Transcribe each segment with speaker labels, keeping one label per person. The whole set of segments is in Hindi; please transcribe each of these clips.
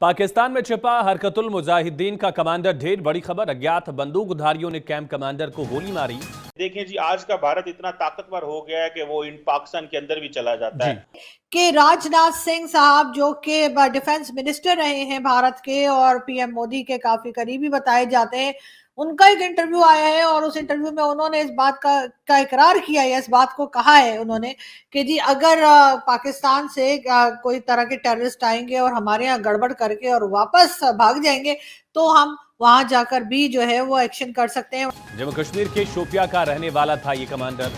Speaker 1: पाकिस्तान में छिपा हरकतुल मुजाहिदीन का कमांडर ढेर। बड़ी खबर, अज्ञात बंदूकधारियों ने कैंप कमांडर को गोली मारी।
Speaker 2: देखिए जी, आज का भारत इतना ताकतवर हो गया है कि वो इन पाकिस्तान के अंदर भी चला जाता है।
Speaker 3: कि राजनाथ सिंह साहब जो कि डिफेंस मिनिस्टर रहे हैं भारत के और पीएम मोदी के काफी करीबी बताए जाते हैं, उनका एक इंटरव्यू आया है और उस इंटरव्यू में उन्होंने इस बात का इकरार किया है, इस बात को कहा है उन्होंने कि जी अगर पाकिस्तान से कोई तरह के टेररिस्ट आएंगे और हमारे यहाँ गड़बड़ करके और वापस भाग जाएंगे तो हम वहां जाकर भी जो है वो एक्शन कर सकते हैं।
Speaker 1: जम्मू कश्मीर के शोपिया का रहने वाला था ये commander.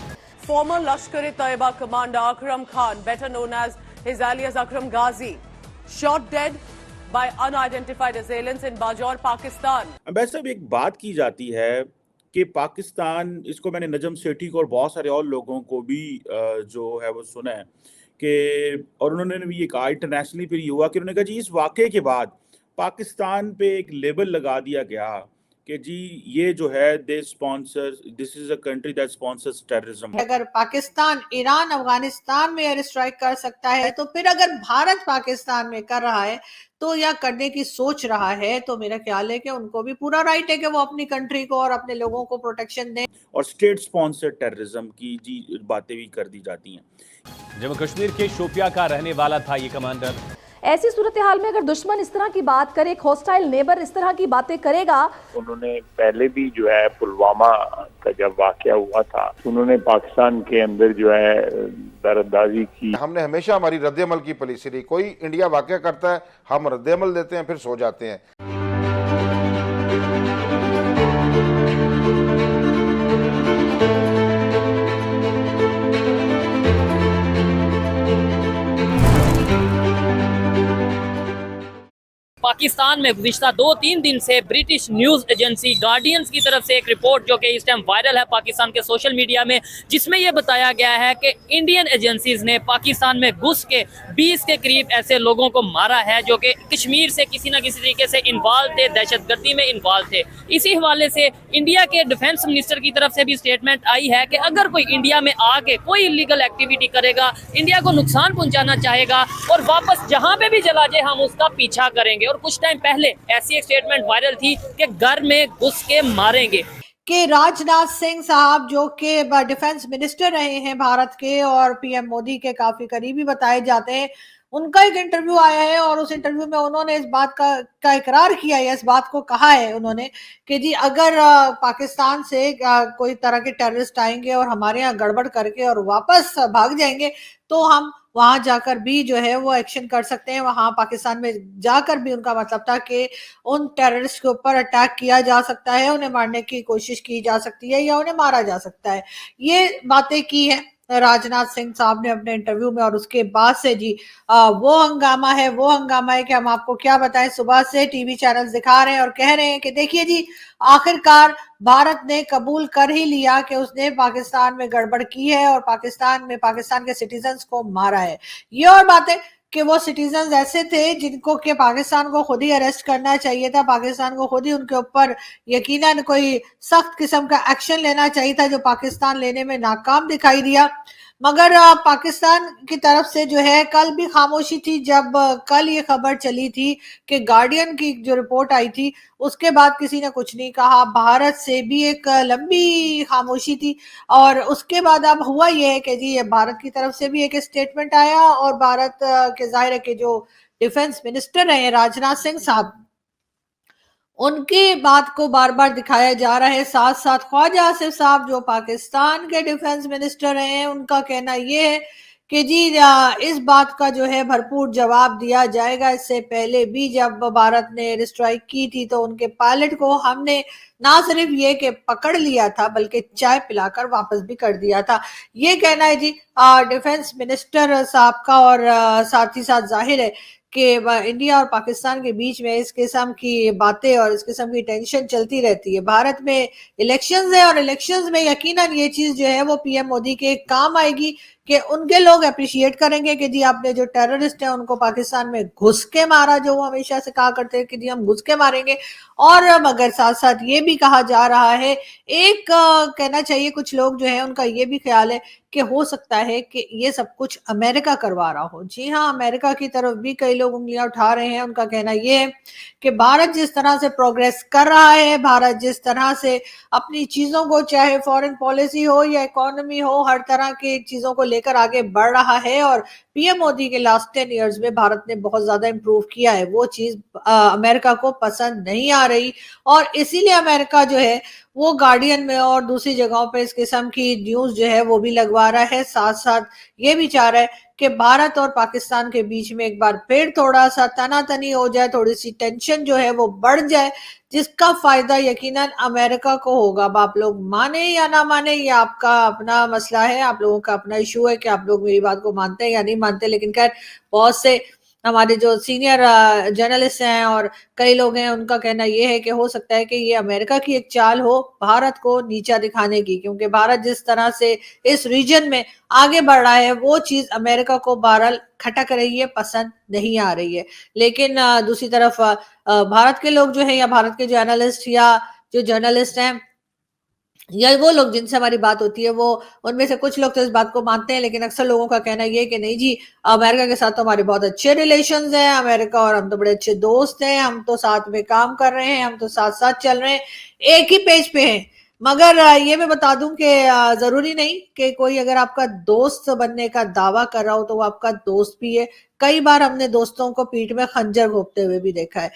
Speaker 4: Former Lashkar-e-Taiba commander Akram Khan, better known as his alias Akram Ghazi, shot dead by unidentified assailants in Bajaur, Pakistan.
Speaker 2: वैसे भी एक बात की जाती है कि पाकिस्तान, इसको मैंने नजम सेठी को और बहुत सारे और लोगों को भी जो है वो सुना है कि, और उन्होंने भी ये कहा इंटरनेशनली फिर ये हुआ कि उन्होंने कहा जी इस वाक़े के बाद पाकिस्तान पे एक लेबल लगा दिया गया कि जी ये जो है this is a country that sponsors terrorism.
Speaker 3: अगर पाकिस्तान ईरान अफगानिस्तान में एयर स्ट्राइक कर सकता है तो फिर अगर भारत पाकिस्तान में कर रहा है तो या करने की सोच रहा है तो मेरा ख्याल है कि उनको भी पूरा राइट है कि वो अपनी कंट्री को और अपने लोगों को प्रोटेक्शन दें।
Speaker 2: और स्टेट स्पॉन्सर्ड टेररिज्म की जी बातें भी कर दी जाती हैं।
Speaker 1: जम्मू कश्मीर के शोपिया का रहने वाला था ये कमांडर।
Speaker 5: ऐसी सूरत हाल में अगर दुश्मन इस तरह की बात करे, एक हॉस्टाइल नेबर इस तरह की बातें करेगा।
Speaker 6: उन्होंने पहले भी जो है पुलवामा का जब वाकया हुआ था उन्होंने पाकिस्तान के अंदर जो है दरअंदाजी की।
Speaker 7: हमने हमेशा हमारी रद्द-ए-अमल की पॉलिसी रही, कोई इंडिया वाकया करता है हम रद्द-ए-अमल देते हैं फिर सो जाते हैं।
Speaker 8: पाकिस्तान में गुज़िश्ता 2-3 दिन से ब्रिटिश न्यूज़ एजेंसी गार्डियंस की तरफ से एक रिपोर्ट जो कि इस टाइम वायरल है पाकिस्तान के सोशल मीडिया में, जिसमें यह बताया गया है कि इंडियन एजेंसीज ने पाकिस्तान में घुस के 20 के करीब ऐसे लोगों को मारा है जो कि कश्मीर से किसी न किसी तरीके से इन्वॉल्व थे, दहशतगर्दी में इन्वॉल्व थे। इसी हवाले से इंडिया के डिफेंस मिनिस्टर की तरफ से भी स्टेटमेंट आई है कि अगर कोई इंडिया में आके कोई इलीगल एक्टिविटी करेगा, इंडिया को नुकसान पहुँचाना चाहेगा और वापस जहाँ पे भी चला जाए हम उसका पीछा करेंगे। और कुछ टाइम पहले ऐसी एक स्टेटमेंट वायरल थी कि घर में घुस के मारेंगे।
Speaker 3: कि राजनाथ सिंह साहब जो कि डिफेंस मिनिस्टर रहे हैं भारत के और पीएम मोदी के काफी करीबी बताए जाते हैं, उनका एक इंटरव्यू आया है और उस इंटरव्यू में उन्होंने इस बात का इकरार किया है, इस बात को कहा है उन्होंने कि जी अगर पाकिस्तान से कोई तरह के टेररिस्ट आएंगे और हमारे यहाँ गड़बड़ करके और वापस भाग जाएंगे तो हम वहां जाकर भी जो है वो एक्शन कर सकते हैं। वहां पाकिस्तान में जाकर भी उनका मतलब था कि उन टेररिस्ट के ऊपर अटैक किया जा सकता है, उन्हें मारने की कोशिश की जा सकती है या उन्हें मारा जा सकता है। ये बातें की है राजनाथ सिंह साहब ने अपने इंटरव्यू में। और उसके बाद से जी वो हंगामा है कि हम आपको क्या बताएं। सुबह से टीवी चैनल्स दिखा रहे हैं और कह रहे हैं कि देखिए जी आखिरकार भारत ने कबूल कर ही लिया कि उसने पाकिस्तान में गड़बड़ की है और पाकिस्तान के सिटीजन्स को मारा है। ये और बातें कि वो सिटीजन्स ऐसे थे जिनको कि पाकिस्तान को खुद ही अरेस्ट करना चाहिए था, पाकिस्तान को खुद ही उनके ऊपर यकीनन कोई सख्त किस्म का एक्शन लेना चाहिए था, जो पाकिस्तान लेने में नाकाम दिखाई दिया। मगर पाकिस्तान की तरफ से जो है कल भी खामोशी थी। जब कल ये खबर चली थी कि गार्डियन की जो रिपोर्ट आई थी उसके बाद किसी ने कुछ नहीं कहा, भारत से भी एक लंबी खामोशी थी। और उसके बाद अब हुआ ये है कि जी ये भारत की तरफ से भी एक स्टेटमेंट आया और भारत के जाहिर है कि जो डिफेंस मिनिस्टर रहे राजनाथ सिंह साहब, उनकी बात को बार बार दिखाया जा रहा है। साथ साथ ख्वाजा आसिफ साहब जो पाकिस्तान के डिफेंस मिनिस्टर हैं, उनका कहना ये है कि जी इस बात का जो है भरपूर जवाब दिया जाएगा। इससे पहले भी जब भारत ने एयर स्ट्राइक की थी तो उनके पायलट को हमने ना सिर्फ ये कि पकड़ लिया था बल्कि चाय पिलाकर वापस भी कर दिया था। ये कहना है जी डिफेंस मिनिस्टर साहब का। और साथ ही साथ जाहिर है कि इंडिया और पाकिस्तान के बीच में इस किस्म की बातें और इस किस्म की टेंशन चलती रहती है। भारत में इलेक्शंस है और इलेक्शंस में यकीनन ये चीज जो है वो पीएम मोदी के काम आएगी कि उनके लोग अप्रिशिएट करेंगे कि जी आपने जो टेररिस्ट हैं उनको पाकिस्तान में घुस के मारा, जो वो हमेशा से कहा करते हैं कि जी हम घुस के मारेंगे। और मगर साथ साथ ये भी कहा जा रहा है, एक कहना चाहिए कुछ लोग जो है उनका ये भी ख्याल है कि हो सकता है कि ये सब कुछ अमेरिका करवा रहा हो। जी हाँ, अमेरिका की तरफ भी कई लोग उंगलियां उठा रहे हैं। उनका कहना ये है कि भारत जिस तरह से प्रोग्रेस कर रहा है, भारत जिस तरह से अपनी चीजों को, चाहे फॉरेन पॉलिसी हो या इकोनॉमी हो, हर तरह की चीजों को लेकर आगे बढ़ रहा है। और पीएम मोदी के लास्ट 10 इयर्स में भारत ने बहुत ज्यादा इंप्रूव किया है। वो चीज अमेरिका को पसंद नहीं आ रही और इसीलिए अमेरिका जो है वो गार्डियन में और दूसरी जगहों पे इस किस्म की न्यूज जो है वो भी लगवा रहा है। साथ साथ ये भी चाह रहा है कि भारत और पाकिस्तान के बीच में एक बार फिर थोड़ा सा तनातनी हो जाए, थोड़ी सी टेंशन जो है वो बढ़ जाए, जिसका फायदा यकीनन अमेरिका को होगा। अब आप लोग माने या ना माने, ये आपका अपना मसला है, आप लोगों का अपना इशू है कि आप लोग मेरी बात को मानते हैं या नहीं मानते। लेकिन खैर, बहुत से हमारे जो सीनियर जर्नलिस्ट हैं और कई लोग हैं, उनका कहना यह है कि हो सकता है कि ये अमेरिका की एक चाल हो भारत को नीचा दिखाने की, क्योंकि भारत जिस तरह से इस रीजन में आगे बढ़ रहा है वो चीज अमेरिका को बहरहाल खटक रही है, पसंद नहीं आ रही है। लेकिन दूसरी तरफ भारत के लोग जो है या भारत के जर्नलिस्ट या जो जर्नलिस्ट हैं या वो लोग जिनसे हमारी बात होती है, वो उनमें से कुछ लोग तो इस बात को मानते हैं, लेकिन अक्सर लोगों का कहना ये है कि नहीं जी, अमेरिका के साथ तो हमारे बहुत अच्छे रिलेशंस हैं, अमेरिका और हम तो बड़े अच्छे दोस्त हैं, हम तो साथ में काम कर रहे हैं, हम तो साथ साथ चल रहे हैं, एक ही पेज पे हैं। मगर ये मैं बता दूं कि जरूरी नहीं कि कोई अगर आपका दोस्त बनने का दावा कर रहा हो तो वो आपका दोस्त भी है। कई बार हमने दोस्तों को पीठ में खंजर घोंपते हुए भी देखा है।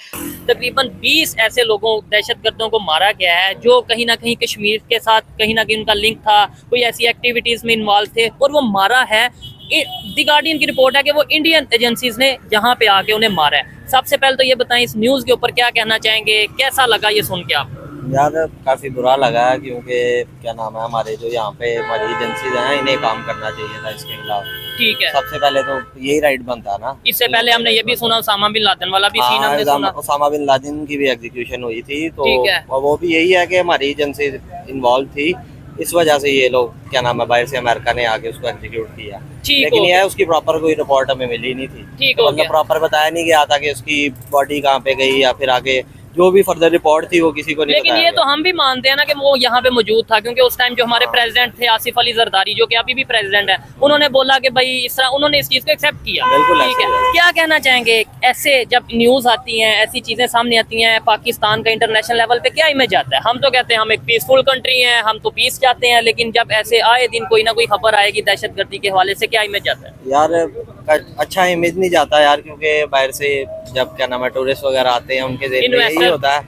Speaker 8: तकरीबन 20 ऐसे लोगों, दहशतगर्दों को मारा गया है जो कहीं ना कहीं कश्मीर के साथ कहीं ना कहीं उनका लिंक था, कोई ऐसी एक्टिविटीज में इन्वॉल्व थे और वो मारा है। द गार्डियन की रिपोर्ट है कि वो इंडियन एजेंसीज ने जहाँ पे आके उन्हें मारा है। सबसे पहले तो ये बताएं, इस न्यूज़ के ऊपर क्या कहना चाहेंगे, कैसा लगा ये सुन के आप?
Speaker 9: यार काफ़ी बुरा लगा है, क्योंकि क्या नाम है, हमारे जो यहाँ पे हमारी एजेंसीज हैं इन्हें काम करना चाहिए था इसके खिलाफ।
Speaker 8: ठीक है,
Speaker 9: सबसे पहले तो यही राइट बनता है ना।
Speaker 8: इससे पहले हमने ये भी सुना उसामा बिन लादेन वाला भी सीन हमने सुना,
Speaker 9: उसामा बिन लादेन की भी एग्जीक्यूशन हुई थी, तो
Speaker 8: ठीक है।
Speaker 9: वो भी यही है कि हमारी एजेंसी इन्वॉल्व थी, इस वजह से ये लोग क्या नाम है बाहर से अमेरिका ने आके उसको एग्जीक्यूट किया। लेकिन ये है उसकी प्रॉपर कोई रिपोर्ट हमें मिली नहीं थी,
Speaker 8: ठीक हो गया।
Speaker 9: प्रॉपर बताया नहीं गया था कि उसकी बॉडी कहाँ पे गई या फिर आगे जो भी फर्दर रिपोर्ट थी वो किसी को नहीं।
Speaker 8: लेकिन ये तो हम भी मानते हैं ना कि वो यहाँ पे मौजूद था, क्योंकि उस टाइम जो हमारे प्रेसिडेंट थे आसिफ अली जरदारी, जो कि अभी भी प्रेसिडेंट है, उन्होंने बोला कि भाई इस तरह, उन्होंने इस चीज को एक्सेप्ट किया। ठीक है, क्या कहना चाहेंगे ऐसे जब न्यूज आती हैं, ऐसी चीजें सामने आती हैं, पाकिस्तान का इंटरनेशनल लेवल पे क्या इमेज आता है? हम तो कहते हैं हम एक पीसफुल कंट्री हैं, हम तो पीस चाहते हैं, लेकिन जब ऐसे आए दिन कोई ना कोई खबर आएगी दहशतगर्दी के हवाले से, क्या इमेज आता है?
Speaker 9: यार अच्छा इमेज नहीं जाता यार, क्योंकि बाहर से जब क्या नाम है टूरिस्ट वगैरह आते हैं उनके ज़हन में यही होता है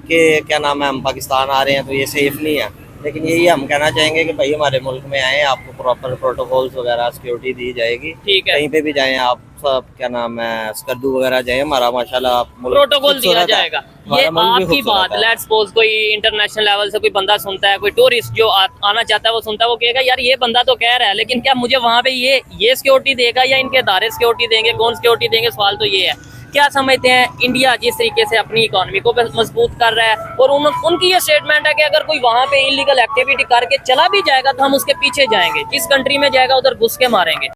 Speaker 9: कि क्या नाम है हम पाकिस्तान आ रहे हैं तो ये सेफ नहीं है। लेकिन यही हम कहना चाहेंगे कि भाई हमारे मुल्क में आए, आपको प्रॉपर प्रोटोकॉल्स वगैरह सिक्योरिटी दी जाएगी।
Speaker 8: ठीक है,
Speaker 9: कहीं पे भी जाएं आप, सब क्या नाम है स्कर्दू वगैरह जाए, हमारा माशाल्लाह
Speaker 8: प्रोटोकॉल दिया जाएगा। ये आपकी बात, लेट्स सपोज कोई इंटरनेशनल लेवल से कोई बंदा सुनता है, कोई टूरिस्ट जो आना चाहता है वो सुनता है, वो कहेगा यार ये बंदा तो कह रहा है, लेकिन क्या मुझे वहाँ पे ये सिक्योरिटी देगा या इनके इदारे सिक्योरिटी देंगे, कौन सिक्योरिटी देंगे? सवाल तो ये है। क्या समझते हैं इंडिया जिस तरीके से अपनी इकोनॉमी को मजबूत कर रहा है और उनकी ये स्टेटमेंट है कि अगर कोई वहाँ पे इलीगल एक्टिविटी करके चला भी जाएगा तो हम उसके पीछे जाएंगे, जिस कंट्री में जाएगा उधर घुस के मारेंगे।